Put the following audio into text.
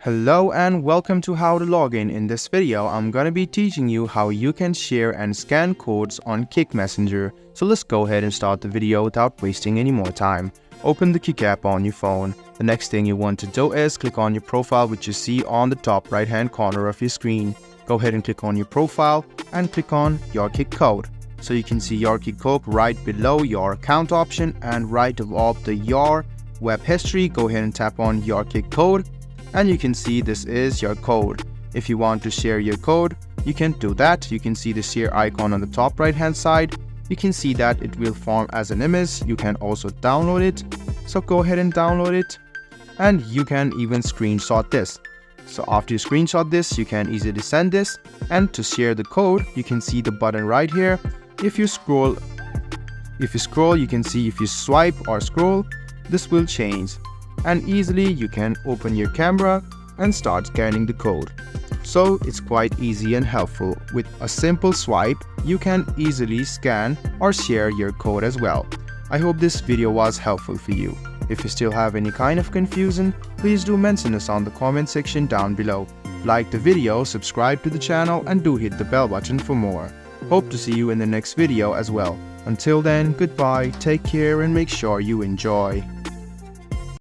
Hello and welcome to How to Login. In this video, I'm gonna be teaching you how you can share and scan codes on Kik Messenger. So let's go ahead and start the video without wasting any more time. Open the Kik app on your phone. The next thing you want to do is click on your profile, which you see on the top right hand corner of your screen. Go ahead and click on your profile and click on your Kik code. So you can see your Kik code right below your account option, and right above the your web history, go ahead and tap on your Kik code. And you can see this is your code. If you want to share your code, you can do that. You can see the share icon on the top right hand side. You can see that it will form as an image. You can also download it. So go ahead and download it. And you can even screenshot this. So after you screenshot this, you can easily send this. And to share the code, you can see the button right here. If you scroll, you can see if you swipe or scroll, this will change. And easily you can open your camera and start scanning the code. So it's quite easy and helpful. With a simple swipe, you can easily scan or share your code as well. I hope this video was helpful for you. If you still have any kind of confusion, please do mention us on the comment section down below. Like the video, subscribe to the channel, and do hit the bell button for more. Hope to see you in the next video as well. Until then, goodbye, take care, and make sure you enjoy.